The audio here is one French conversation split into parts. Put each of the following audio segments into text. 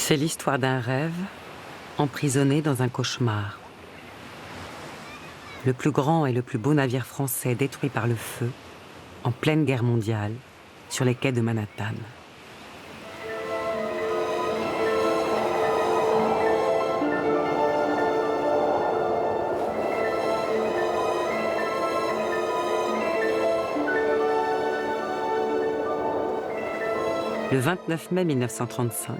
C'est l'histoire d'un rêve emprisonné dans un cauchemar. Le plus grand et le plus beau navire français détruit par le feu, en pleine guerre mondiale, sur les quais de Manhattan. Le 29 mai 1935,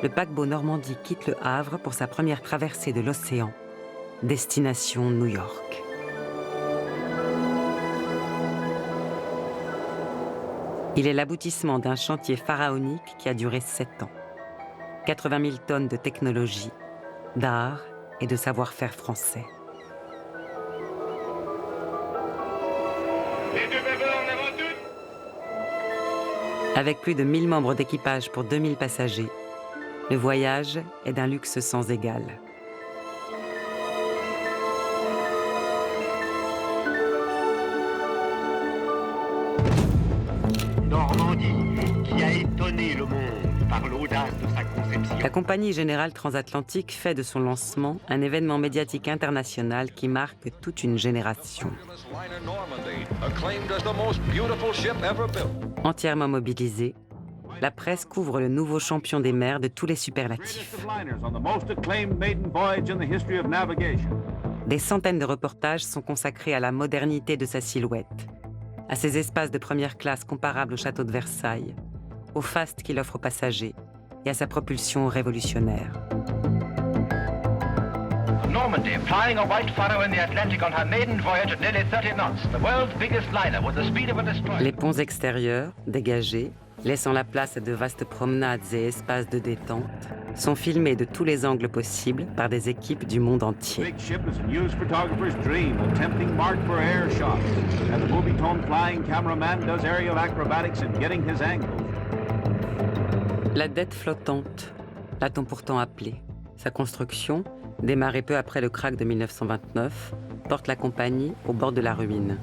le paquebot Normandie quitte le Havre pour sa première traversée de l'océan, destination New York. Il est l'aboutissement d'un chantier pharaonique qui a duré 7 ans. 80 000 tonnes de technologie, d'art et de savoir-faire français. Avec plus de 1000 membres d'équipage pour 2000 passagers, le voyage est d'un luxe sans égal. Normandie, qui a étonné le monde par l'audace de sa conception. La compagnie générale transatlantique fait de son lancement un événement médiatique international qui marque toute une génération. Entièrement mobilisée, la presse couvre le nouveau champion des mers de tous les superlatifs. Des centaines de reportages sont consacrés à la modernité de sa silhouette, à ses espaces de première classe comparables au château de Versailles, au faste qu'il offre aux passagers et à sa propulsion révolutionnaire. Normandy, flying a white furrow in the Atlantic on her maiden voyage at nearly 30 knots, the world's biggest liner with the speed of a destroyer. Les ponts extérieurs, dégagés, laissant la place à de vastes promenades et espaces de détente, sont filmés de tous les angles possibles par des équipes du monde entier. Big ship is a news photographer's dream, a tempting mark for air shots. And the movie-tone flying cameraman does aerial acrobatics in getting his angles. La dette flottante, l'a-t-on pourtant appelée. Sa construction, démarrée peu après le krach de 1929, porte la compagnie au bord de la ruine.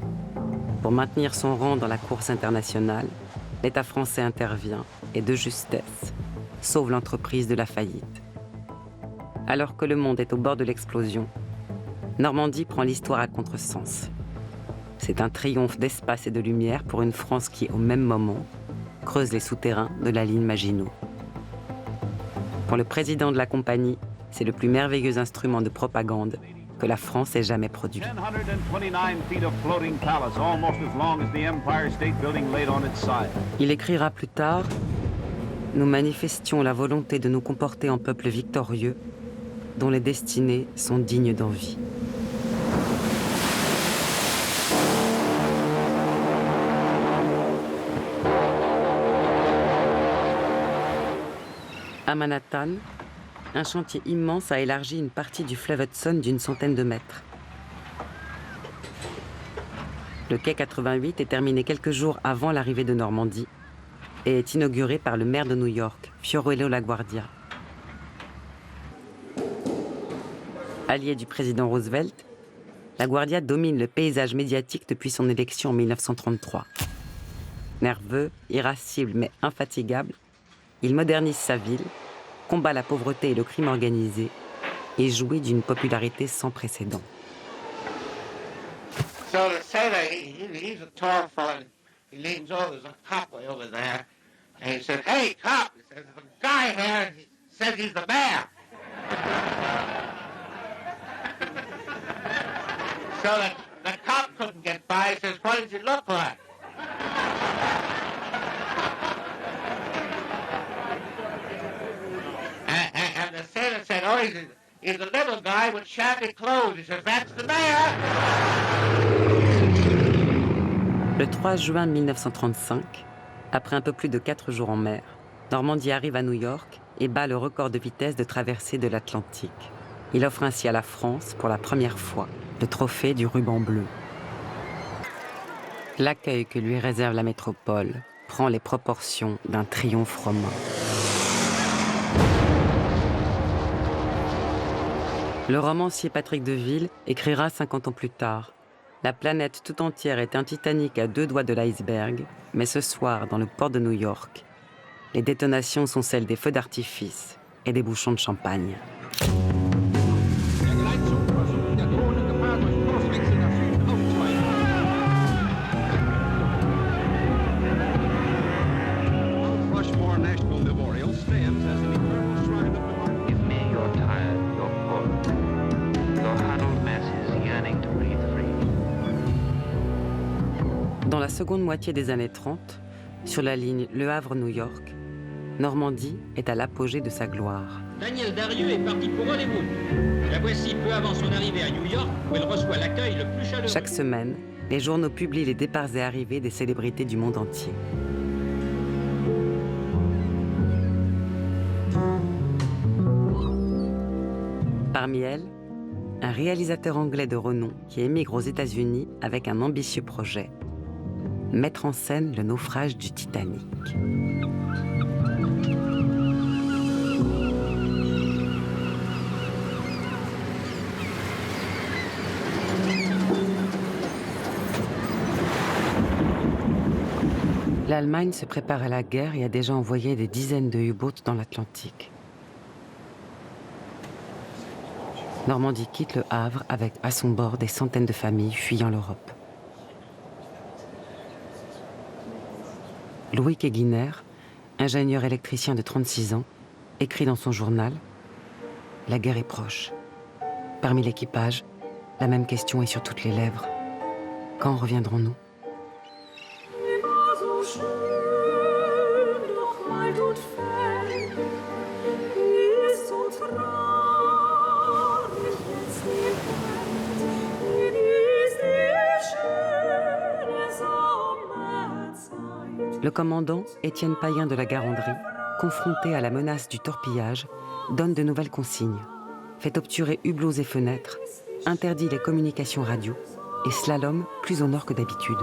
Pour maintenir son rang dans la course internationale, l'État français intervient et, de justesse, sauve l'entreprise de la faillite. Alors que le monde est au bord de l'explosion, Normandie prend l'histoire à contresens. C'est un triomphe d'espace et de lumière pour une France qui, au même moment, creuse les souterrains de la ligne Maginot. Pour le président de la compagnie, c'est le plus merveilleux instrument de propagande que la France ait jamais produit. 129 feet of floating palace, almost as long as the Empire State Building laid on its side. Il écrira plus tard « Nous manifestions la volonté de nous comporter en peuple victorieux, dont les destinées sont dignes d'envie. » À Manhattan, un chantier immense a élargi une partie du fleuve Hudson d'une centaine de mètres. Le quai 88 est terminé quelques jours avant l'arrivée de Normandie et est inauguré par le maire de New York, Fiorello LaGuardia. Allié du président Roosevelt, LaGuardia domine le paysage médiatique depuis son élection en 1933. Nerveux, irascible mais infatigable, il modernise sa ville, combat la pauvreté et le crime organisé et jouit d'une popularité sans précédent. So the sailor, he's a tall fellow. He leans over, there's a cop way over there. And he said, "Hey, cop," he says, "there's a guy here, and he says he's the mayor." So the cop couldn't get by. He says, "What does he look like?" And the sailor said, "Oh, he's a little guy with shabby clothes." He says, "That's the mayor." Le 3 juin 1935, après un peu plus de 4 jours en mer, Normandie arrive à New York et bat le record de vitesse de traversée de l'Atlantique. Il offre ainsi à la France, pour la première fois, le trophée du ruban bleu. L'accueil que lui réserve la métropole prend les proportions d'un triomphe romain. Le romancier Patrick Deville écrira 50 ans plus tard « La planète tout entière est un Titanic à 2 doigts de l'iceberg, mais ce soir, dans le port de New York, les détonations sont celles des feux d'artifice et des bouchons de champagne. Dans la seconde moitié des années 30, sur la ligne Le Havre-New York, Normandie est à l'apogée de sa gloire. Danielle Darieux est partie pour Hollywood. La voici peu avant son arrivée à New York, où elle reçoit l'accueil le plus chaleureux. Chaque semaine, les journaux publient les départs et arrivées des célébrités du monde entier. Parmi elles, un réalisateur anglais de renom qui émigre aux États-Unis avec un ambitieux projet: mettre en scène le naufrage du Titanic. L'Allemagne se prépare à la guerre et a déjà envoyé des dizaines de U-boats dans l'Atlantique. Normandie quitte le Havre avec à son bord des centaines de familles fuyant l'Europe. Louis Keguiner, ingénieur électricien de 36 ans, écrit dans son journal « La guerre est proche. Parmi l'équipage, la même question est sur toutes les lèvres. Quand reviendrons-nous ? Le commandant, Étienne Payen de la Garandrie, confronté à la menace du torpillage, donne de nouvelles consignes, fait obturer hublots et fenêtres, interdit les communications radio et slalom plus au nord que d'habitude.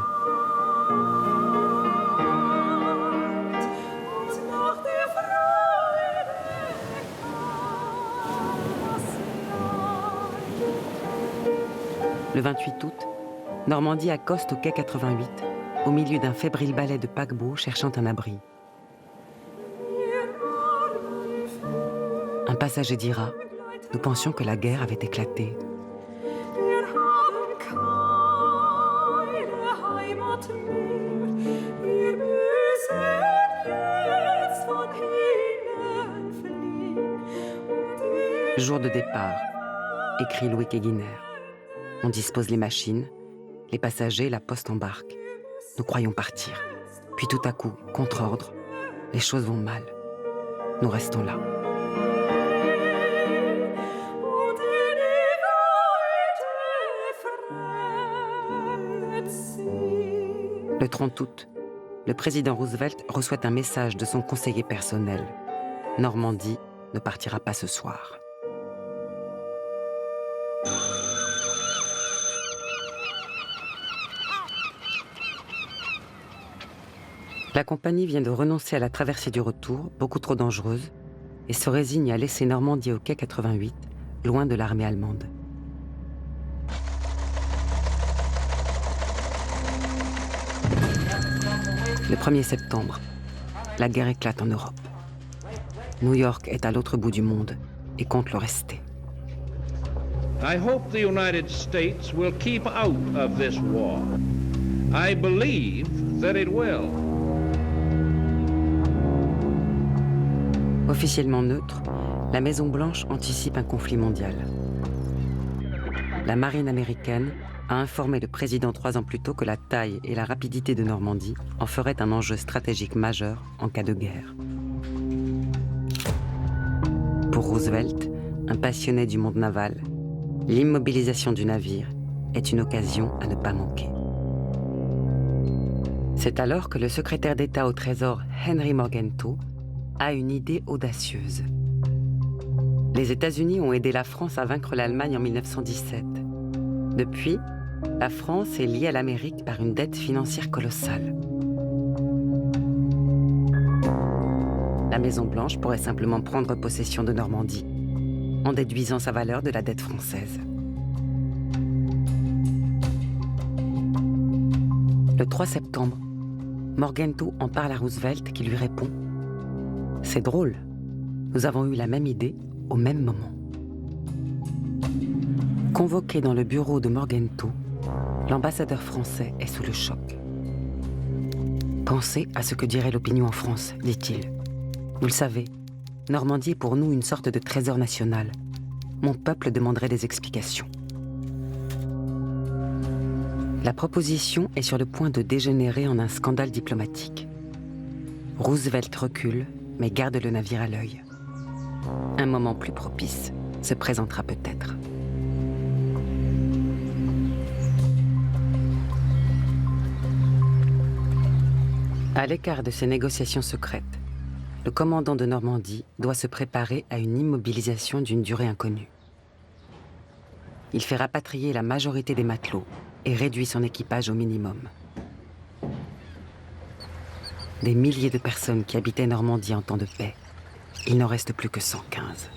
Le 28 août, Normandie accoste au quai 88, au milieu d'un fébrile balai de paquebots cherchant un abri. Un passager dira « Nous pensions que la guerre avait éclaté. » Jour de départ, écrit Louis Keguiner. On dispose les machines, les passagers, la poste embarque. Nous croyons partir. Puis tout à coup, contre ordre, les choses vont mal. Nous restons là. Le 30 août, le président Roosevelt reçoit un message de son conseiller personnel. Normandie ne partira pas ce soir. La compagnie vient de renoncer à la traversée du retour, beaucoup trop dangereuse, et se résigne à laisser Normandie au quai 88, loin de l'armée allemande. Le 1er septembre, la guerre éclate en Europe. New York est à l'autre bout du monde et compte le rester. I hope the United States will keep out of this war. I believe that it will. Officiellement neutre, la Maison-Blanche anticipe un conflit mondial. La marine américaine a informé le président 3 ans plus tôt que la taille et la rapidité de Normandie en feraient un enjeu stratégique majeur en cas de guerre. Pour Roosevelt, un passionné du monde naval, l'immobilisation du navire est une occasion à ne pas manquer. C'est alors que le secrétaire d'État au Trésor Henry Morgenthau a une idée audacieuse. Les États-Unis ont aidé la France à vaincre l'Allemagne en 1917. Depuis, la France est liée à l'Amérique par une dette financière colossale. La Maison-Blanche pourrait simplement prendre possession de Normandie, en déduisant sa valeur de la dette française. Le 3 septembre, Morgenthau en parle à Roosevelt qui lui répond « C'est drôle, nous avons eu la même idée au même moment. Convoqué dans le bureau de Morgenthau, l'ambassadeur français est sous le choc. « Pensez à ce que dirait l'opinion en France, dit-il. Vous le savez, Normandie est pour nous une sorte de trésor national. Mon peuple demanderait des explications. » La proposition est sur le point de dégénérer en un scandale diplomatique. Roosevelt recule, mais garde le navire à l'œil. Un moment plus propice se présentera peut-être. À l'écart de ces négociations secrètes, le commandant de Normandie doit se préparer à une immobilisation d'une durée inconnue. Il fait rapatrier la majorité des matelots et réduit son équipage au minimum. Des milliers de personnes qui habitaient Normandie en temps de paix, il n'en reste plus que 115.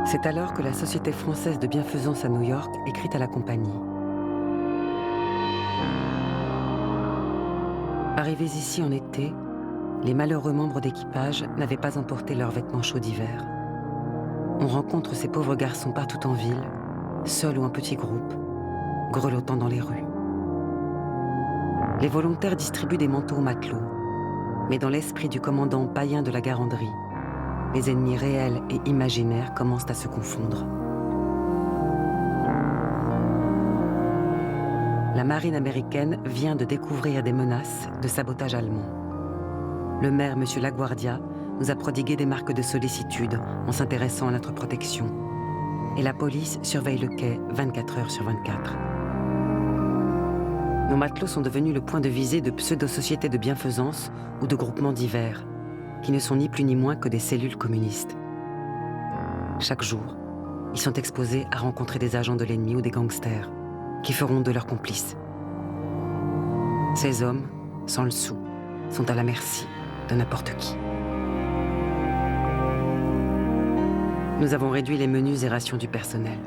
C'est alors que la Société française de bienfaisance à New York écrit à la compagnie. Arrivés ici en été, les malheureux membres d'équipage n'avaient pas emporté leurs vêtements chauds d'hiver. On rencontre ces pauvres garçons partout en ville, seuls ou en petits groupes, grelottant dans les rues. Les volontaires distribuent des manteaux aux matelots, mais dans l'esprit du commandant païen de la Garandrie, les ennemis réels et imaginaires commencent à se confondre. La marine américaine vient de découvrir des menaces de sabotage allemand. Le maire, M. Laguardia, nous a prodigué des marques de sollicitude en s'intéressant à notre protection. Et la police surveille le quai 24 heures sur 24. Nos matelots sont devenus le point de visée de pseudo-sociétés de bienfaisance ou de groupements divers, qui ne sont ni plus ni moins que des cellules communistes. Chaque jour, ils sont exposés à rencontrer des agents de l'ennemi ou des gangsters, qui feront de leurs complices. Ces hommes, sans le sou, sont à la merci de n'importe qui. Nous avons réduit les menus et rations du personnel.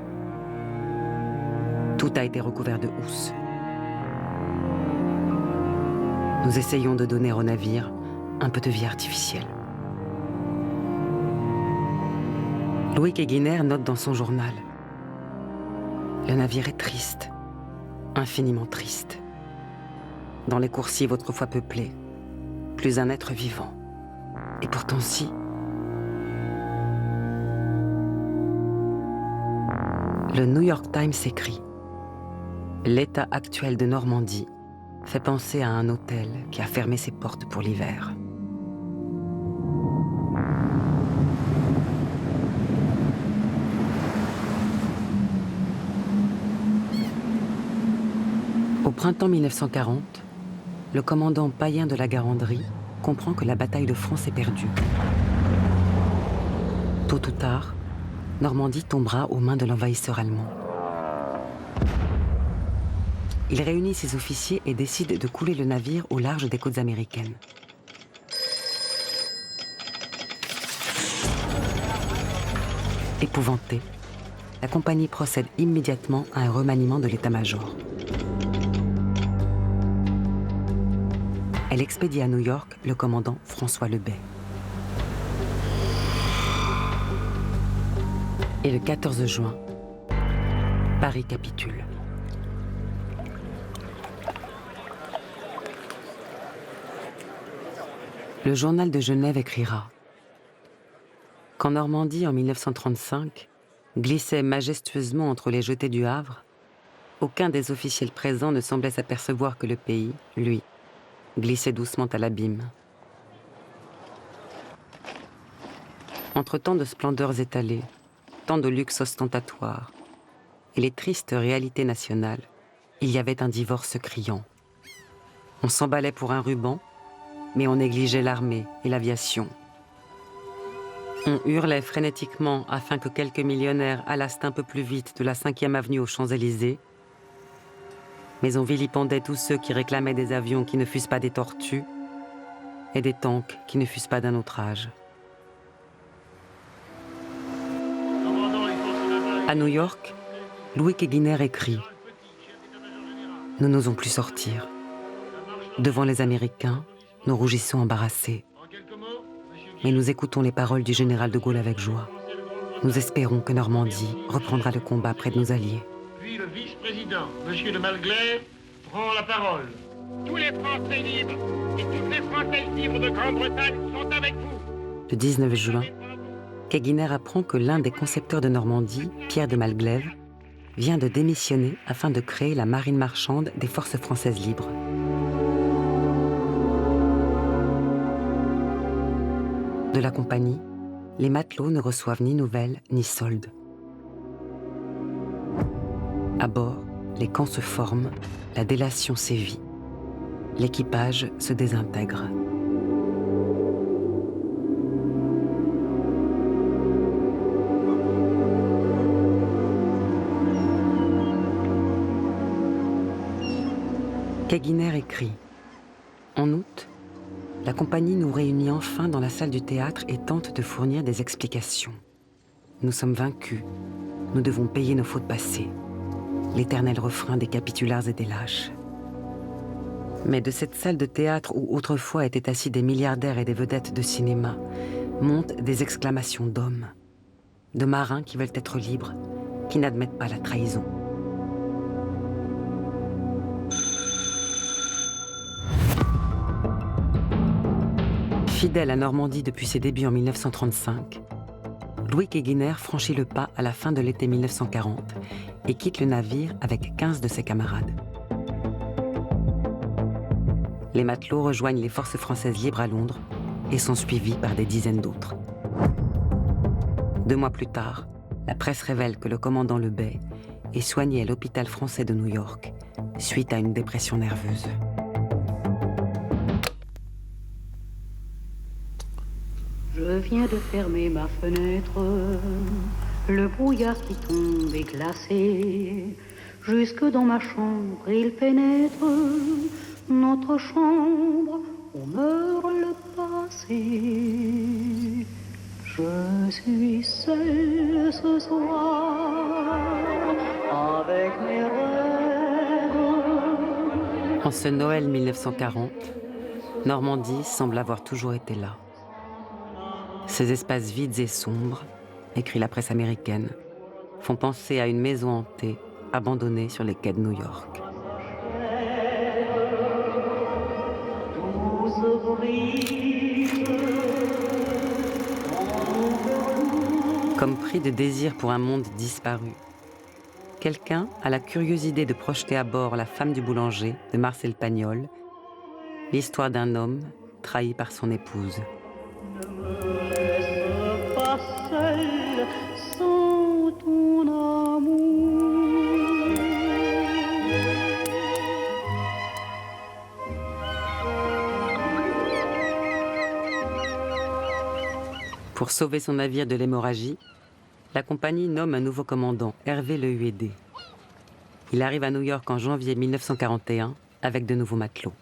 Tout a été recouvert de housse. Nous essayons de donner au navire un peu de vie artificielle. Louis Keguiner note dans son journal : le navire est triste, infiniment triste. Dans les coursives autrefois peuplées, plus un être vivant. Et pourtant si. Le New York Times écrit : l'état actuel de Normandie fait penser à un hôtel qui a fermé ses portes pour l'hiver. Au printemps 1940, le commandant païen de la Garandrie comprend que la bataille de France est perdue. Tôt ou tard, Normandie tombera aux mains de l'envahisseur allemand. Il réunit ses officiers et décide de couler le navire au large des côtes américaines. Épouvantée, la compagnie procède immédiatement à un remaniement de l'état-major. Elle expédie à New York le commandant François Lebet. Et le 14 juin, Paris capitule. Le journal de Genève écrira : quand Normandie, en 1935, glissait majestueusement entre les jetées du Havre, aucun des officiels présents ne semblait s'apercevoir que le pays, lui, glissait doucement à l'abîme. Entre tant de splendeurs étalées, tant de luxe ostentatoire, et les tristes réalités nationales, il y avait un divorce criant. On s'emballait pour un ruban, mais on négligeait l'armée et l'aviation. On hurlait frénétiquement afin que quelques millionnaires allassent un peu plus vite de la 5e avenue aux Champs-Élysées, mais on vilipendait tous ceux qui réclamaient des avions qui ne fussent pas des tortues, et des tanks qui ne fussent pas d'un autre âge. À New York, Louis Keguiner écrit « Nous n'osons plus sortir. Devant les Américains, nous rougissons embarrassés. Mais nous écoutons les paroles du général de Gaulle avec joie. Nous espérons que Normandie reprendra le combat près de nos alliés. » Puis le vice-président, M. de Malglaive, prend la parole. Tous les Français libres et toutes les Françaises libres de Grande-Bretagne sont avec vous. Le 19 juin, Keguiner apprend que l'un des concepteurs de Normandie, Pierre de Malglaive, vient de démissionner afin de créer la marine marchande des forces françaises libres. De la compagnie, les matelots ne reçoivent ni nouvelles ni soldes. À bord, les camps se forment, la délation sévit. L'équipage se désintègre. Keguiner écrit « En août, la compagnie nous réunit enfin dans la salle du théâtre et tente de fournir des explications. Nous sommes vaincus, nous devons payer nos fautes passées. L'éternel refrain des capitulars et des lâches. » Mais de cette salle de théâtre où autrefois étaient assis des milliardaires et des vedettes de cinéma, montent des exclamations d'hommes, de marins qui veulent être libres, qui n'admettent pas la trahison. Fidèle à Normandie depuis ses débuts en 1935, Louis Keguiner franchit le pas à la fin de l'été 1940 et quitte le navire avec 15 de ses camarades. Les matelots rejoignent les forces françaises libres à Londres et sont suivis par des dizaines d'autres. 2 mois plus tard, la presse révèle que le commandant Lebay est soigné à l'hôpital français de New York suite à une dépression nerveuse. Je viens de fermer ma fenêtre, le brouillard qui tombe est glacé. Jusque dans ma chambre il pénètre, notre chambre où meurt le passé. Je suis seule ce soir avec mes rêves. En ce Noël 1940, Normandie semble avoir toujours été là. Ces espaces vides et sombres, écrit la presse américaine, font penser à une maison hantée abandonnée sur les quais de New York. Comme pris de désir pour un monde disparu, quelqu'un a la curieuse idée de projeter à bord La femme du boulanger de Marcel Pagnol, l'histoire d'un homme trahi par son épouse. Seul sans ton amour. Pour sauver son navire de l'hémorragie, la compagnie nomme un nouveau commandant, Hervé Le Huédé. Il arrive à New York en janvier 1941 avec de nouveaux matelots.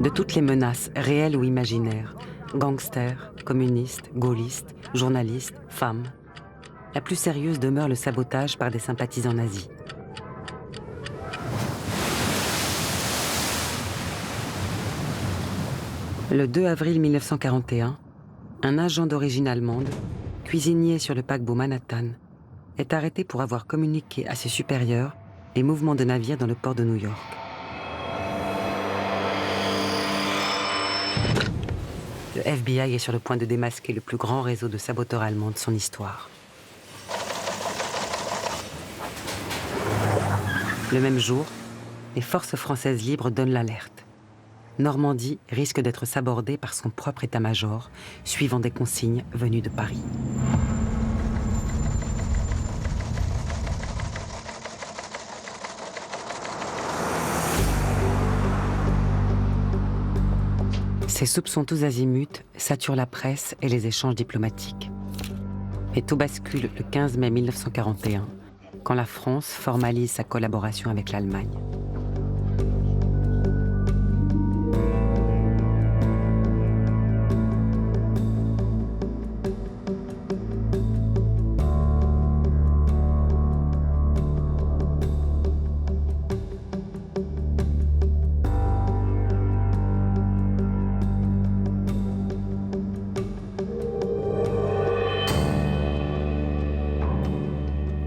De toutes les menaces, réelles ou imaginaires, gangsters, communistes, gaullistes, journalistes, femmes, la plus sérieuse demeure le sabotage par des sympathisants nazis. Le 2 avril 1941, un agent d'origine allemande, cuisinier sur le paquebot Manhattan, est arrêté pour avoir communiqué à ses supérieurs les mouvements de navires dans le port de New York. Le FBI est sur le point de démasquer le plus grand réseau de saboteurs allemands de son histoire. Le même jour, les forces françaises libres donnent l'alerte. Normandie risque d'être sabordée par son propre état-major, suivant des consignes venues de Paris. Ces soupçons tous azimuts saturent la presse et les échanges diplomatiques. Mais tout bascule le 15 mai 1941, quand la France formalise sa collaboration avec l'Allemagne.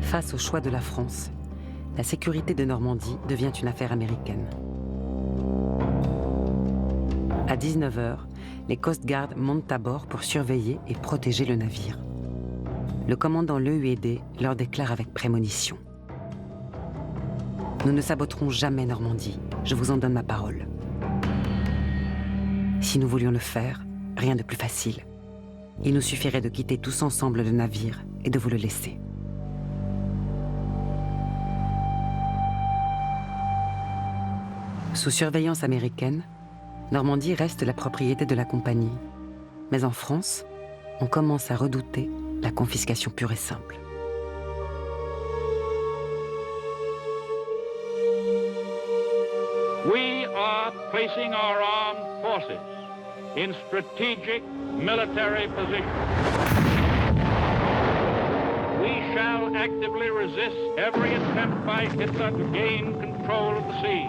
Face au choix de la France, la sécurité de Normandie devient une affaire américaine. À 19h, les Coast Guard montent à bord pour surveiller et protéger le navire. Le commandant l'EUD leur déclare avec prémonition. « Nous ne saboterons jamais Normandie, je vous en donne ma parole. Si nous voulions le faire, rien de plus facile. Il nous suffirait de quitter tous ensemble le navire et de vous le laisser. » Sous surveillance américaine, Normandie reste la propriété de la compagnie. Mais en France, on commence à redouter la confiscation pure et simple. We are placing our armed forces in strategic military positions. We shall actively resist every attempt by Hitler to gain control of the sea.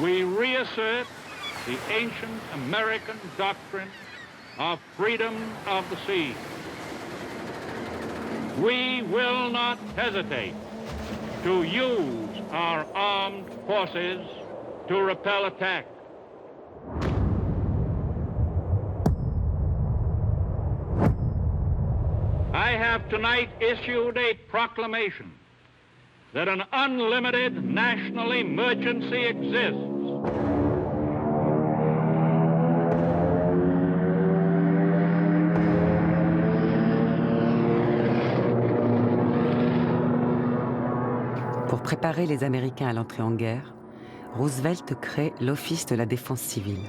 We reassert the ancient American doctrine of freedom of the sea. We will not hesitate to use our armed forces to repel attack. I have tonight issued a proclamation that an unlimited national emergency exists. Pour préparer les Américains à l'entrée en guerre, Roosevelt crée l'Office de la défense civile.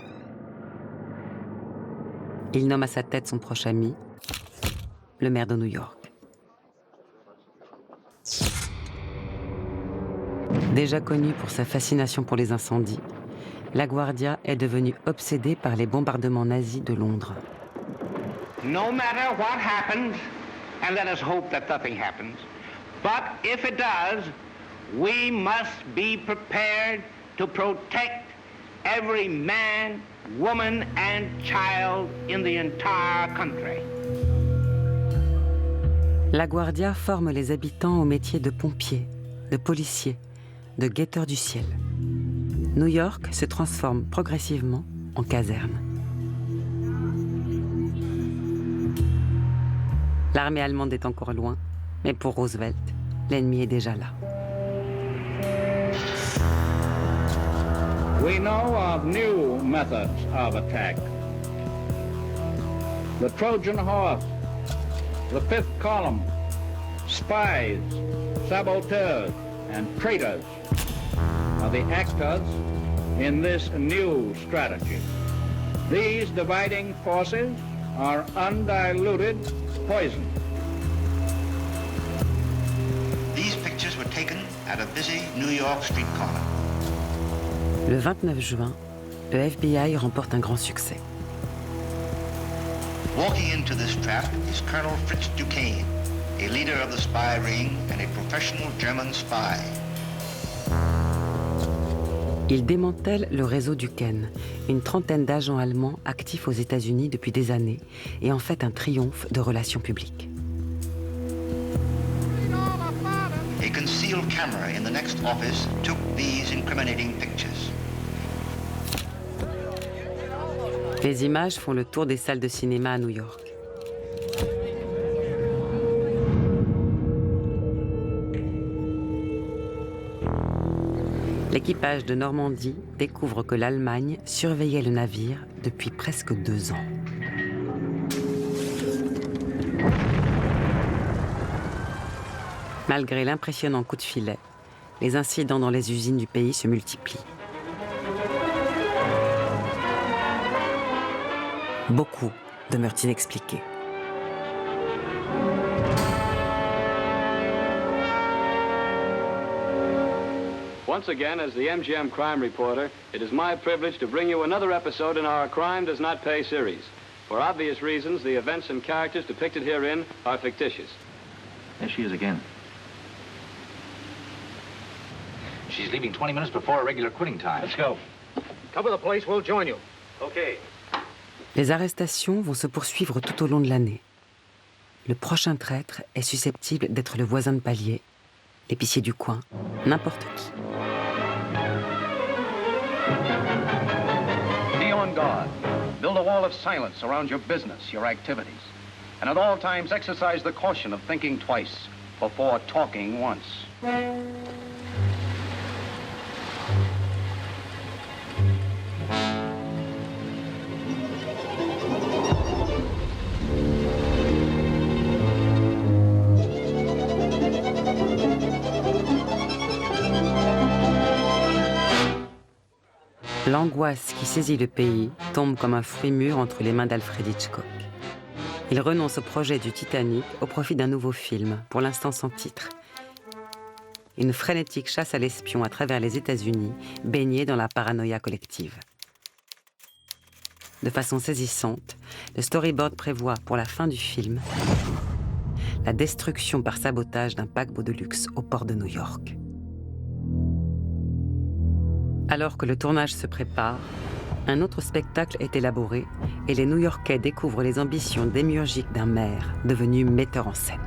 Il nomme à sa tête son proche ami, le maire de New York. Déjà connu pour sa fascination pour les incendies, LaGuardia est devenu obsédé par les bombardements nazis de Londres. No matter what happens, and let us hope that nothing happens, but if it does, we must be prepared to protect every man, woman, and child in the entire country. LaGuardia forme les habitants au métier de pompiers, de policiers, de guetteurs du ciel. New York se transforme progressivement en caserne. L'armée allemande est encore loin, mais pour Roosevelt, l'ennemi est déjà là. We know of new methods of attack. The Trojan horse, the fifth column, spies, saboteurs, and traitors are the actors in this new strategy. These dividing forces are undiluted poison. These pictures were taken at a busy New York street corner. Le 29 juin, le FBI remporte un grand succès. Walking into this trap is Colonel Fritz Duquesne, a leader of the spy ring and a professional German spy. Il démantèle le réseau Duquesne, une trentaine d'agents allemands actifs aux États-Unis depuis des années, et en fait un triomphe de relations publiques. A concealed camera in the next office took these incriminating pictures. Les images font le tour des salles de cinéma à New York. L'équipage de Normandie découvre que l'Allemagne surveillait le navire depuis presque 2 ans. Malgré l'impressionnant coup de filet, les incidents dans les usines du pays se multiplient. Beaucoup demeurent inexpliqués. Once again, as the MGM crime reporter, it is my privilege to bring you another episode in our Crime Does Not Pay series. For obvious reasons, the events and characters depicted herein are fictitious. There she is again. She's leaving 20 minutes before our regular quitting time. Let's go. Cover the place, we'll join you. Okay. Les arrestations vont se poursuivre tout au long de l'année. Le prochain traître est susceptible d'être le voisin de palier, l'épicier du coin, n'importe qui. Be on guard. Build a wall of silence around your business, your activities. And at all times exercise the caution of thinking twice before talking once. L'angoisse qui saisit le pays tombe comme un fruit mûr entre les mains d'Alfred Hitchcock. Il renonce au projet du Titanic au profit d'un nouveau film, pour l'instant sans titre. Une frénétique chasse à l'espion à travers les États-Unis, baignée dans la paranoïa collective. De façon saisissante, le storyboard prévoit pour la fin du film la destruction par sabotage d'un paquebot de luxe au port de New York. Alors que le tournage se prépare, un autre spectacle est élaboré et les New-Yorkais découvrent les ambitions démiurgiques d'un maire devenu metteur en scène.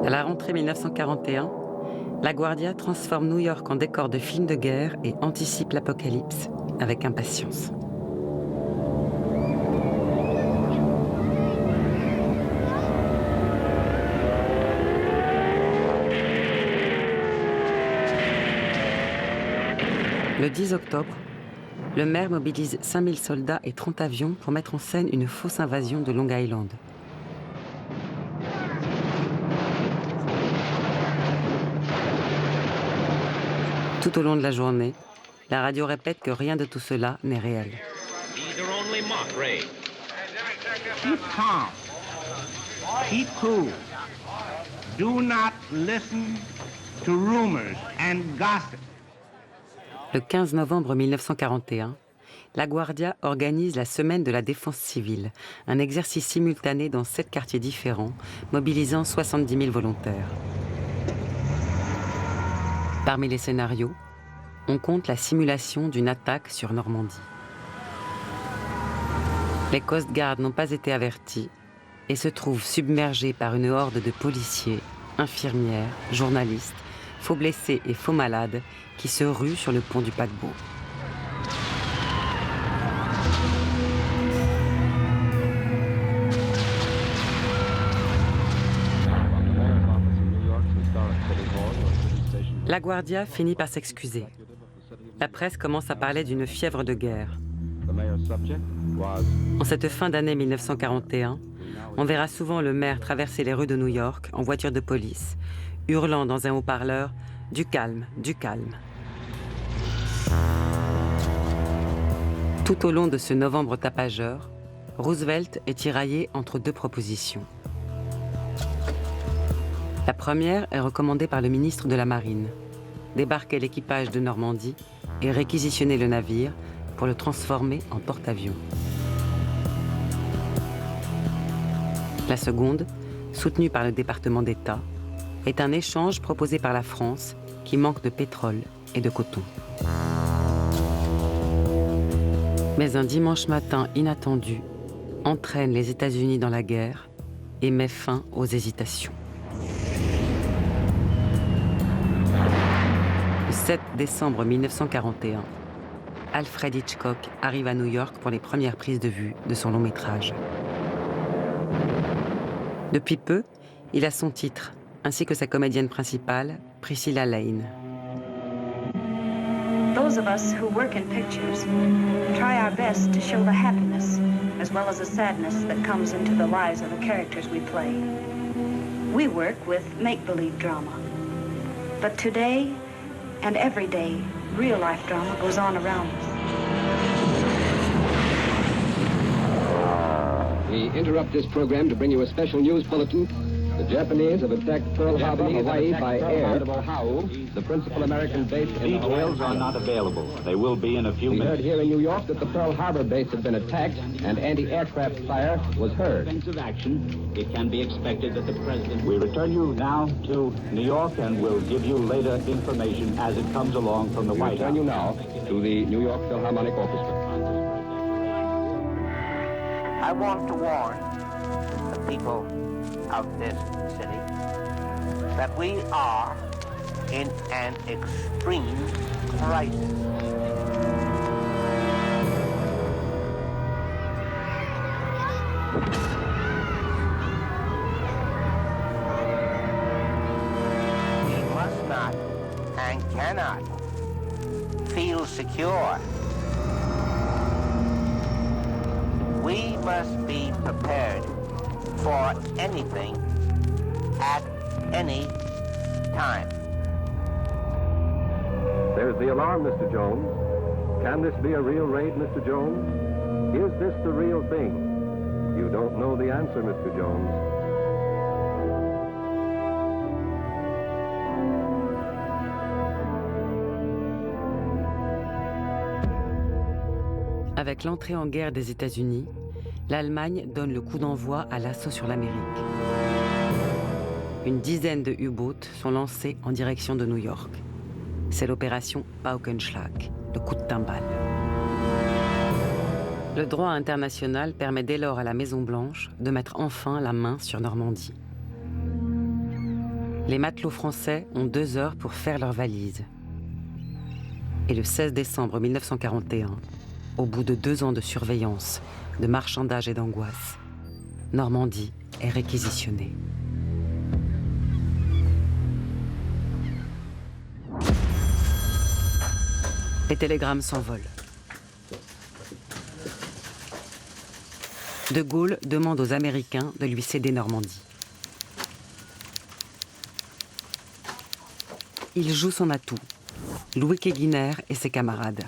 À la rentrée 1941, LaGuardia transforme New York en décor de film de guerre et anticipe l'apocalypse avec impatience. Le 10 octobre, le maire mobilise 5000 soldats et 30 avions pour mettre en scène une fausse invasion de Long Island. Tout au long de la journée, la radio répète que rien de tout cela n'est réel. Keep calm. Keep cool. Do not listen to rumors and gossip. Le 15 novembre 1941, LaGuardia organise la Semaine de la Défense civile, un exercice simultané dans 7 quartiers différents, mobilisant 70 000 volontaires. Parmi les scénarios, on compte la simulation d'une attaque sur Normandie. Les Coast Guard n'ont pas été avertis et se trouvent submergés par une horde de policiers, infirmières, journalistes, faux blessés et faux malades qui se ruent sur le pont du paquebot. LaGuardia finit par s'excuser. La presse commence à parler d'une fièvre de guerre. En cette fin d'année 1941, on verra souvent le maire traverser les rues de New York en voiture de police, hurlant dans un haut-parleur « Du calme, du calme ». Tout au long de ce novembre tapageur, Roosevelt est tiraillé entre 2 propositions. La première est recommandée par le ministre de la Marine, débarquer l'équipage de Normandie et réquisitionner le navire pour le transformer en porte-avions. La seconde, soutenue par le département d'État, est un échange proposé par la France qui qui manque de pétrole et de coton. Mais un dimanche matin inattendu entraîne les États-Unis dans la guerre et met fin aux hésitations. Le 7 décembre 1941, Alfred Hitchcock arrive à New York pour les premières prises de vue de son long métrage. Depuis peu, il a son titre, ainsi que sa comédienne principale, Priscilla Lane. Those of us who work in pictures try our best to show the happiness as well as the sadness that comes into the lives of the characters we play. We work with make-believe drama. But today and every day, real-life drama goes on around us. We interrupt this program to bring you a special news bulletin. The Japanese have attacked Pearl Harbor, Hawaii by air. The principal American base in Details are not available. They will be in a few minutes. We heard here in New York that the Pearl Harbor base had been attacked and anti-aircraft fire was heard. Offensive action. It can be expected that the president... We return you now to New York and will give you later information as it comes along from the White House. We return you now to the New York Philharmonic Orchestra. I want to warn the people of this city that we are in an extreme crisis. We must not and cannot feel secure. We must be prepared for anything at any time. There's the alarm, Mr. Jones. Can this be a real raid, Mr. Jones? Is this the real thing? You don't know the answer, Mr. Jones. Avec l'entrée en guerre des États-Unis, l'Allemagne donne le coup d'envoi à l'assaut sur l'Amérique. Une dizaine de U-boats sont lancés en direction de New York. C'est l'opération Paukenschlag, le coup de timbale. Le droit international permet dès lors à la Maison-Blanche de mettre enfin la main sur Normandie. Les matelots français ont 2 heures pour faire leurs valises. Et le 16 décembre 1941, au bout de 2 ans de surveillance, de marchandage et d'angoisse, Normandie est réquisitionnée. Les télégrammes s'envolent. De Gaulle demande aux Américains de lui céder Normandie. Il joue son atout, Louis Keguiner et ses camarades.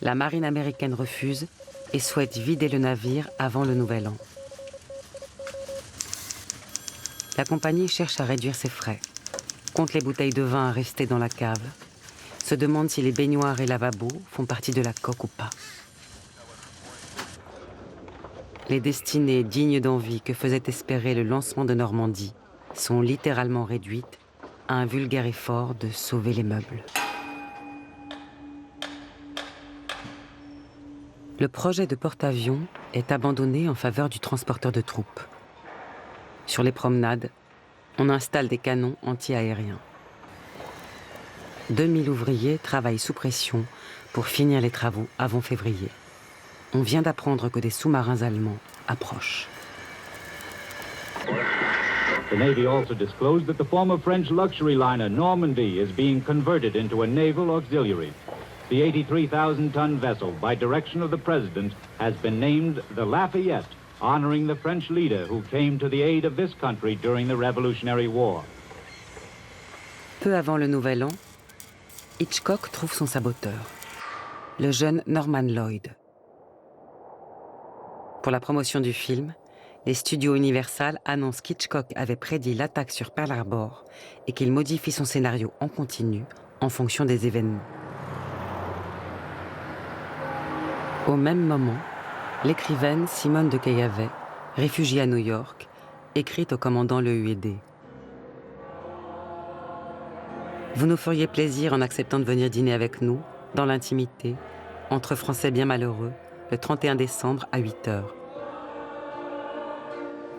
La marine américaine refuse et souhaite vider le navire avant le Nouvel An. La compagnie cherche à réduire ses frais, compte les bouteilles de vin restées dans la cave, se demande si les baignoires et lavabos font partie de la coque ou pas. Les destinées dignes d'envie que faisait espérer le lancement de Normandie sont littéralement réduites à un vulgaire effort de sauver les meubles. Le projet de porte-avions est abandonné en faveur du transporteur de troupes. Sur les promenades, on installe des canons anti-aériens. 2000 ouvriers travaillent sous pression pour finir les travaux avant février. On vient d'apprendre que des sous-marins allemands approchent. The Navy also disclosed that the former French luxury liner Normandy is being converted into a naval auxiliary. The 83,000-ton vessel, by direction of the President, has been named the Lafayette, honoring the French leader who came to the aid of this country during the Revolutionary War. Peu avant le Nouvel An, Hitchcock trouve son saboteur, le jeune Norman Lloyd. Pour la promotion du film, les studios Universal annoncent qu'Hitchcock avait prédit l'attaque sur Pearl Harbor et qu'il modifie son scénario en continu en fonction des événements. Au même moment, l'écrivaine Simone de Cayavet, réfugiée à New York, écrit au commandant Le Huédé. Vous nous feriez plaisir en acceptant de venir dîner avec nous, dans l'intimité, entre Français bien malheureux, le 31 décembre à 8h.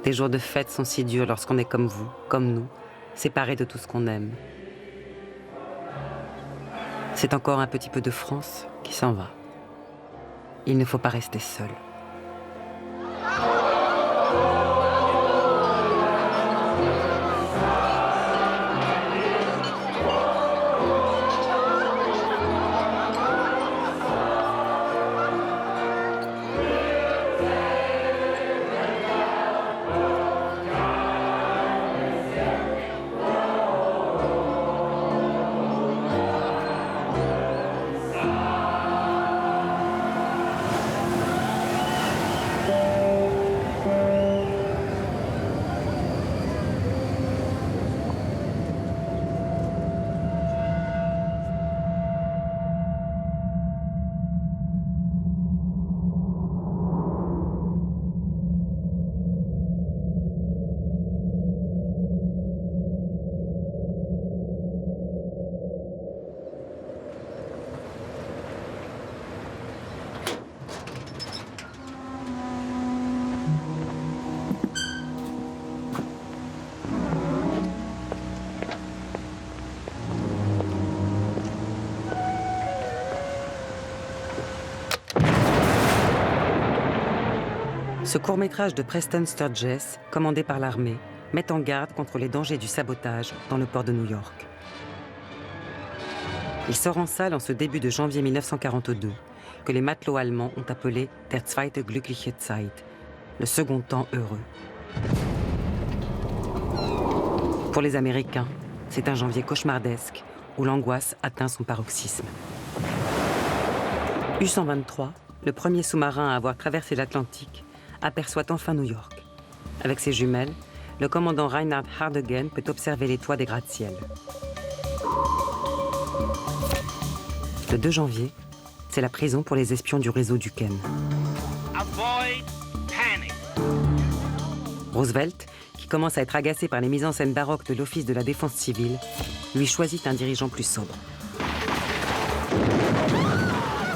Des jours de fête sont si durs lorsqu'on est comme vous, comme nous, séparés de tout ce qu'on aime. C'est encore un petit peu de France qui s'en va. Il ne faut pas rester seul. Ce court-métrage de Preston Sturges, commandé par l'armée, met en garde contre les dangers du sabotage dans le port de New York. Il sort en salle en ce début de janvier 1942, que les matelots allemands ont appelé « Der zweite glückliche Zeit », le second temps heureux. Pour les Américains, c'est un janvier cauchemardesque où l'angoisse atteint son paroxysme. U-123, le premier sous-marin à avoir traversé l'Atlantique, aperçoit enfin New York. Avec ses jumelles, le commandant Reinhard Hardegen peut observer les toits des gratte-ciel. Le 2 janvier, c'est la prison pour les espions du réseau Duquesne. Roosevelt, qui commence à être agacé par les mises en scène baroques de l'Office de la Défense civile, lui choisit un dirigeant plus sobre.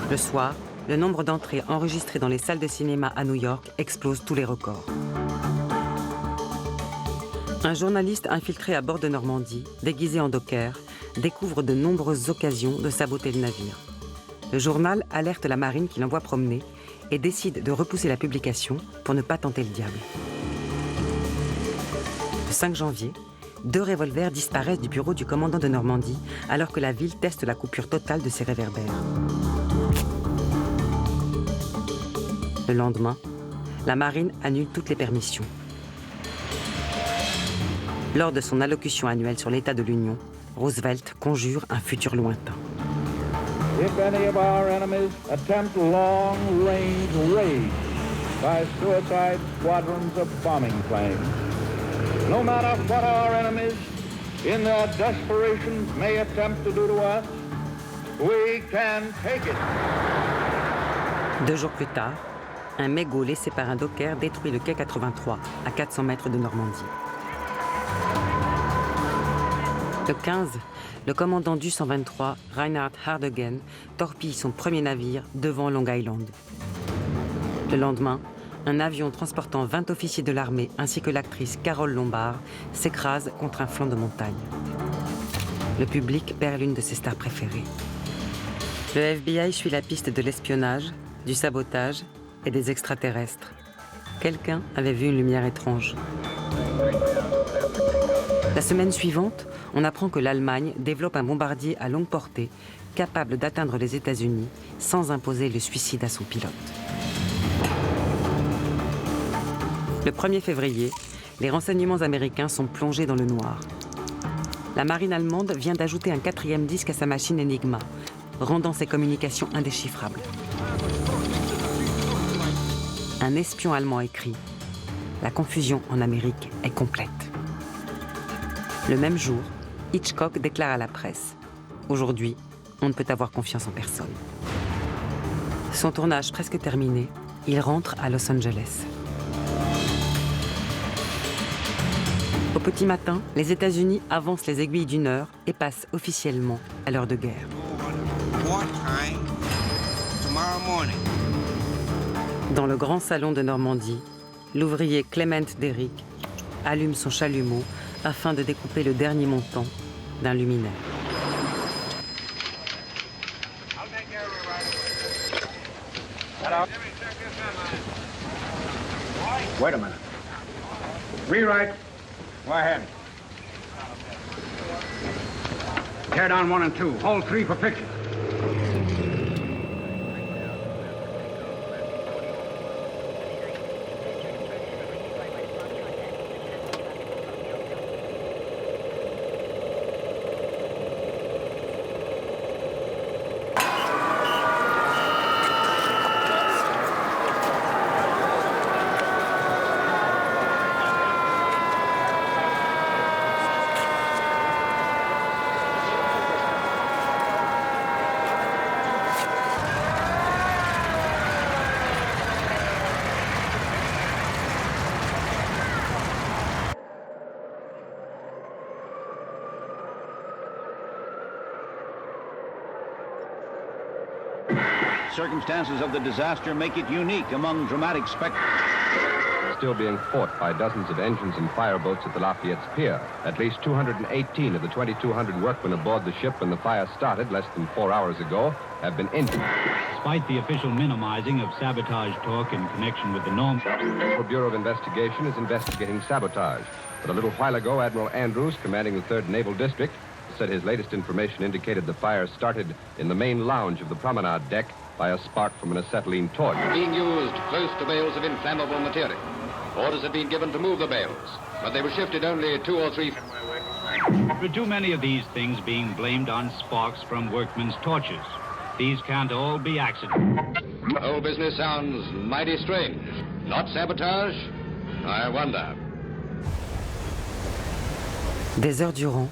Le soir, le nombre d'entrées enregistrées dans les salles de cinéma à New York explose tous les records. Un journaliste infiltré à bord de Normandie, déguisé en docker, découvre de nombreuses occasions de saboter le navire. Le journal alerte la marine qui l'envoie promener et décide de repousser la publication pour ne pas tenter le diable. Le 5 janvier, 2 revolvers disparaissent du bureau du commandant de Normandie alors que la ville teste la coupure totale de ses réverbères. Le lendemain, la marine annule toutes les permissions. Lors de son allocution annuelle sur l'état de l'Union, Roosevelt conjure un futur lointain. If any of our enemies attempt long-range raids by suicide squadrons of bombing planes, no matter what our enemies in their desperation may attempt to do to us, we can take it. 2 jours plus tard, un mégot laissé par un docker détruit le quai 83, à 400 mètres de Normandie. Le 15, le commandant du 123, Reinhard Hardegen, torpille son premier navire devant Long Island. Le lendemain, un avion transportant 20 officiers de l'armée ainsi que l'actrice Carole Lombard s'écrase contre un flanc de montagne. Le public perd l'une de ses stars préférées. Le FBI suit la piste de l'espionnage, du sabotage et des extraterrestres. Quelqu'un avait vu une lumière étrange. La semaine suivante, on apprend que l'Allemagne développe un bombardier à longue portée capable d'atteindre les États-Unis sans imposer le suicide à son pilote. Le 1er février, les renseignements américains sont plongés dans le noir. La marine allemande vient d'ajouter un 4e disque à sa machine Enigma, rendant ses communications indéchiffrables. Un espion allemand écrit « La confusion en Amérique est complète ». Le même jour, Hitchcock déclare à la presse « Aujourd'hui, on ne peut avoir confiance en personne ». Son tournage presque terminé, il rentre à Los Angeles. Au petit matin, les États-Unis avancent les aiguilles d'une heure et passent officiellement à l'heure de guerre. Dans le grand salon de Normandie, l'ouvrier Clement Derrick allume son chalumeau afin de découper le dernier montant d'un luminaire. Wait a minute. Rewrite. Go ahead. Tear down 1 and 2. Hold 3 for pictures. Circumstances of the disaster make it unique among dramatic spectacles. Still being fought by dozens of engines and fireboats at the Lafayette's pier. At least 218 of the 2,200 workmen aboard the ship when the fire started less than 4 hours ago have been injured. Despite the official minimizing of sabotage talk in connection with the Norm, The Bureau of Investigation is investigating sabotage. But a little while ago, Admiral Andrews, commanding the 3rd Naval District, said his latest information indicated the fire started in the main lounge of the promenade deck by a spark from an acetylene torch. Being used close to bales of inflammable material. Orders had been given to move the bales, but they were shifted only 2 or 3. There are too many of these things being blamed on sparks from workmen's torches. These can't all be accidents. The whole business sounds mighty strange. Not sabotage? I wonder. Des heures durant,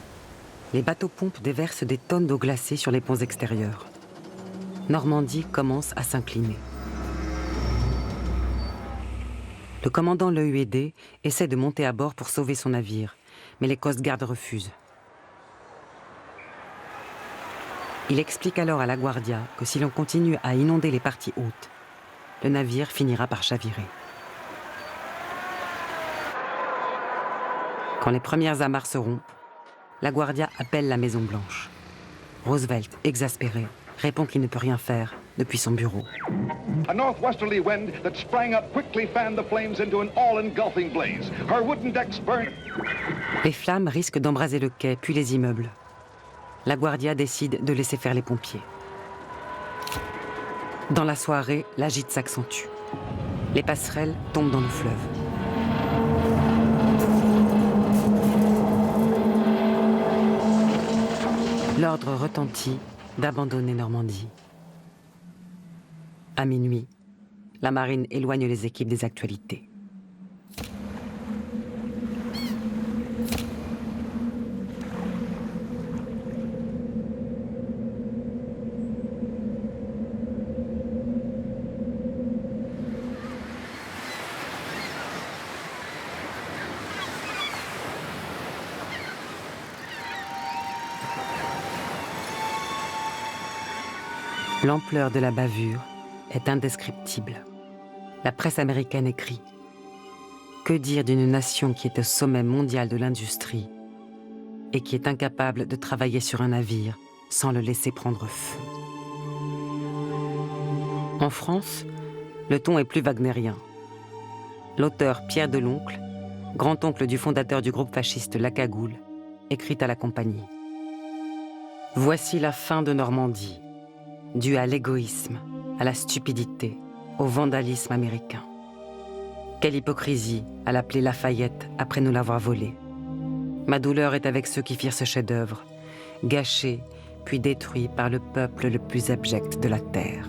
les bateaux-pompes déversent des tonnes d'eau glacée sur les ponts extérieurs. Normandie commence à s'incliner. Le commandant L'Huédé essaie de monter à bord pour sauver son navire, mais les Coast Guard refusent. Il explique alors à La Guardia que si l'on continue à inonder les parties hautes, le navire finira par chavirer. Quand les premières amarres se rompent, La Guardia appelle la Maison-Blanche. Roosevelt, exaspéré, répond qu'il ne peut rien faire depuis son bureau. A northwesterly wind that sprang up quickly fanned the flames into an all-engulfing blaze. Her wooden decks burned. Les flammes risquent d'embraser le quai, puis les immeubles. La Guardia décide de laisser faire les pompiers. Dans la soirée, la gîte s'accentue. Les passerelles tombent dans le fleuve. L'ordre retentit d'abandonner Normandie. À minuit, la marine éloigne les équipes des actualités. L'ampleur de la bavure est indescriptible. La presse américaine écrit « Que dire d'une nation qui est au sommet mondial de l'industrie et qui est incapable de travailler sur un navire sans le laisser prendre feu ?» En France, le ton est plus wagnérien. L'auteur Pierre Deloncle, grand-oncle du fondateur du groupe fasciste La Cagoule, écrit à la compagnie « Voici la fin de Normandie. Dû à l'égoïsme, à la stupidité, au vandalisme américain. Quelle hypocrisie à l'appeler Lafayette après nous l'avoir volé. Ma douleur est avec ceux qui firent ce chef-d'œuvre, gâché puis détruit par le peuple le plus abject de la terre.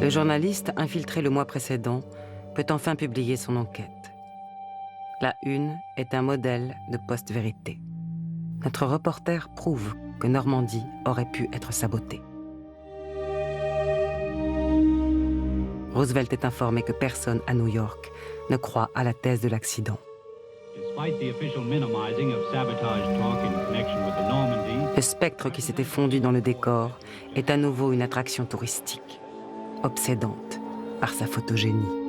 Le journaliste infiltré le mois précédent peut enfin publier son enquête. La une est un modèle de post-vérité. notre reporter prouve que Normandie aurait pu être sabotée. Roosevelt est informé que personne à New York ne croit à la thèse de l'accident. Le spectre qui s'était fondu dans le décor est à nouveau une attraction touristique, obsédante par sa photogénie.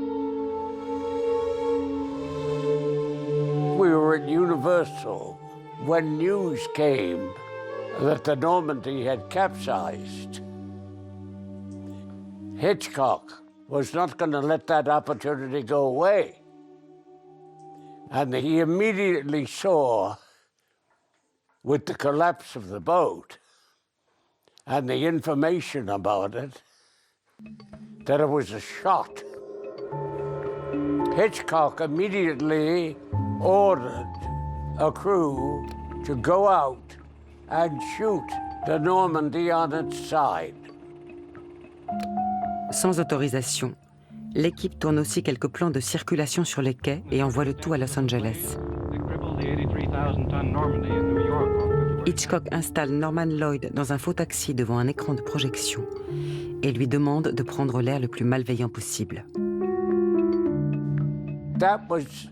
We were at Universal when news came that the Normandy had capsized. Hitchcock was not going to let that opportunity go away. And he immediately saw, with the collapse of the boat and the information about it, that it was a shot. Hitchcock immediately ordered a crew to go out and shoot the Normandy on its side. Sans autorisation, l'équipe tourne aussi quelques plans de circulation sur les quais et envoie le tout à Los Angeles. Hitchcock installe Norman Lloyd dans un faux taxi devant un écran de projection et lui demande de prendre l'air le plus malveillant possible. That was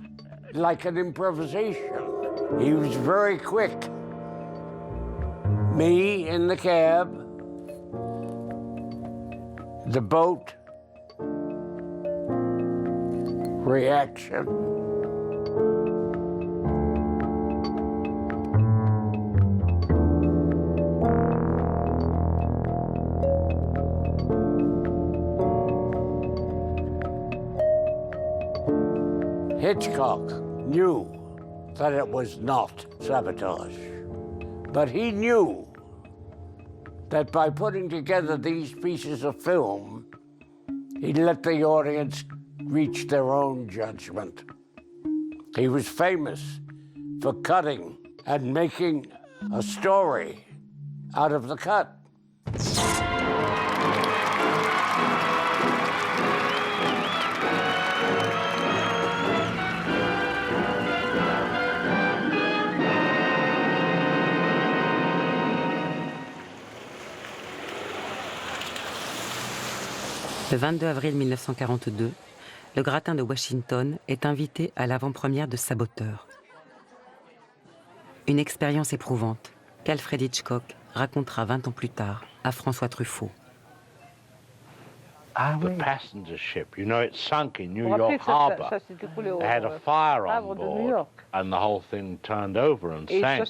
like an improvisation. He was very quick. Me in the cab, the boat, reaction. Hitchcock knew that it was not sabotage, but he knew that by putting together these pieces of film, he'd let the audience reach their own judgment. He was famous for cutting and making a story out of the cut. Le 22 avril 1942, le gratin de Washington est invité à l'avant-première de Saboteur. Une expérience éprouvante qu'Alfred Hitchcock racontera 20 ans plus tard à François Truffaut. The passenger ship, you know, it sunk in New York Harbor. They had a fire on board, and the whole thing turned over and sank.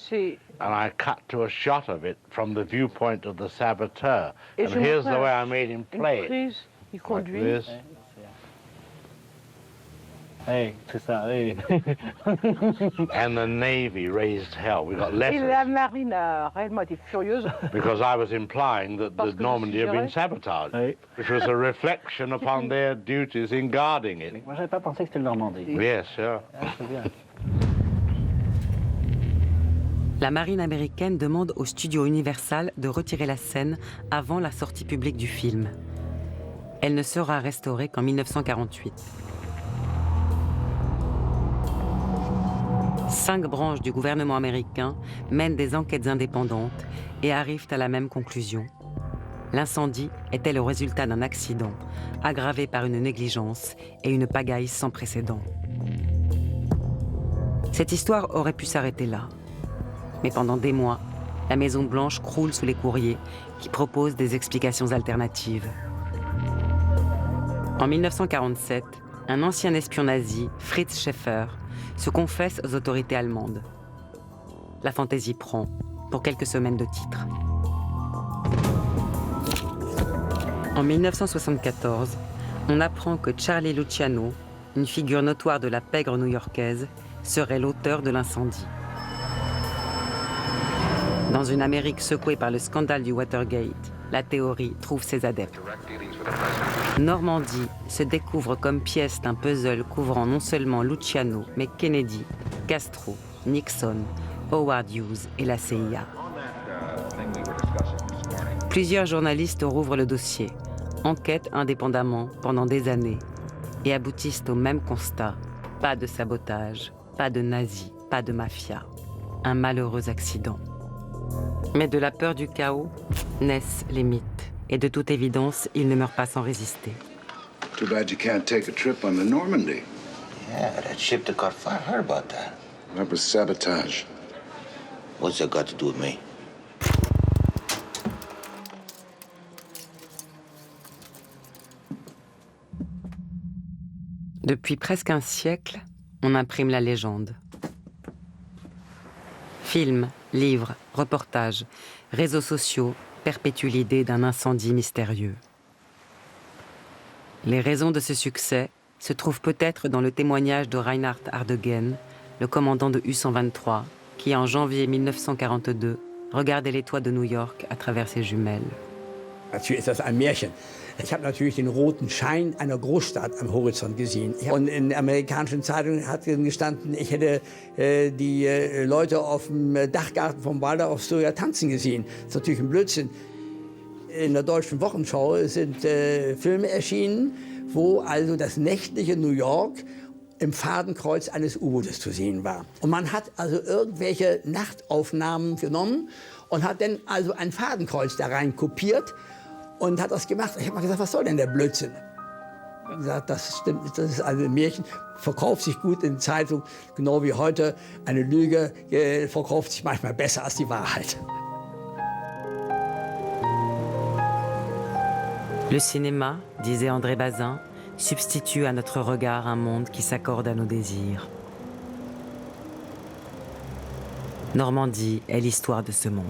And I cut to a shot of it from the viewpoint of the saboteur. And here's the way I made him play it. Like this. Hey, c'est ça, hey. And the Navy raised hell. We got letters. Et la marine a réellement été furieuse. Because I was implying that the Normandy had been sabotaged, which was a reflection upon their duties in guarding it. Moi, j'avais pas pensé que c'était le Normandie. Yes, sure. C'est bien. La marine américaine demande au studio Universal de retirer la scène avant la sortie publique du film. Elle ne sera restaurée qu'en 1948. 5 branches du gouvernement américain mènent des enquêtes indépendantes et arrivent à la même conclusion. L'incendie était le résultat d'un accident, aggravé par une négligence et une pagaille sans précédent. Cette histoire aurait pu s'arrêter là. Mais pendant des mois, la Maison-Blanche croule sous les courriers qui proposent des explications alternatives. En 1947, un ancien espion nazi, Fritz Schaeffer, se confesse aux autorités allemandes. La fantaisie prend pour quelques semaines de titre. En 1974, on apprend que Charlie Luciano, une figure notoire de la pègre new-yorkaise, serait l'auteur de l'incendie. Dans une Amérique secouée par le scandale du Watergate, la théorie trouve ses adeptes. Normandie se découvre comme pièce d'un puzzle couvrant non seulement Luciano, mais Kennedy, Castro, Nixon, Howard Hughes et la CIA. Plusieurs journalistes rouvrent le dossier, enquêtent indépendamment pendant des années et aboutissent au même constat. Pas de sabotage, pas de nazis, pas de mafia. un malheureux accident. Mais de la peur du chaos naissent les mythes. Et de toute évidence, il ne meurt pas sans résister. Too bad you can't take a trip on the Normandy. Yeah, that ship that caught fire. I heard about that. That was sabotage. What's that got to do with me? Depuis presque un siècle, on imprime la légende. Films, livres, reportages, réseaux sociaux perpétuent l'idée d'un incendie mystérieux. Les raisons de ce succès se trouvent peut-être dans le témoignage de Reinhard Hardegen, le commandant de U-123, qui en janvier 1942 regardait les toits de New York à travers ses jumelles. Natürlich ist das ein Märchen. Ich habe natürlich den roten Schein einer Großstadt am Horizont gesehen. Und in amerikanischen Zeitungen hat gestanden, ich hätte die Leute auf dem Dachgarten vom Waldorf Astoria tanzen gesehen. Das ist natürlich ein Blödsinn. In der Deutschen Wochenschau sind Filme erschienen, wo also das nächtliche New York im Fadenkreuz eines U-Bootes zu sehen war. Und man hat also irgendwelche Nachtaufnahmen genommen und hat dann also ein Fadenkreuz da rein kopiert und hat das gemacht. Ich habe mal gesagt, was soll denn der Blödsinn? Ich gesagt, das stimmt nicht, das ist also ein Märchen, verkauft sich gut in Zeitung, genau wie heute. Eine Lüge verkauft sich manchmal besser als die Wahrheit. Le cinéma, disait André Bazin, substitue à notre regard un monde qui s'accorde à nos désirs. Normandie est l'histoire de ce monde.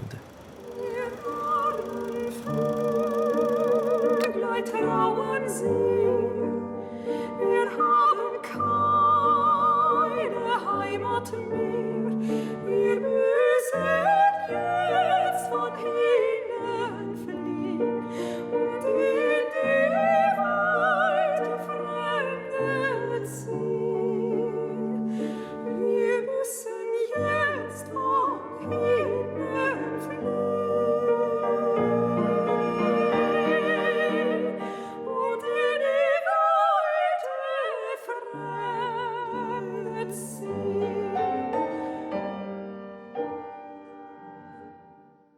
Let's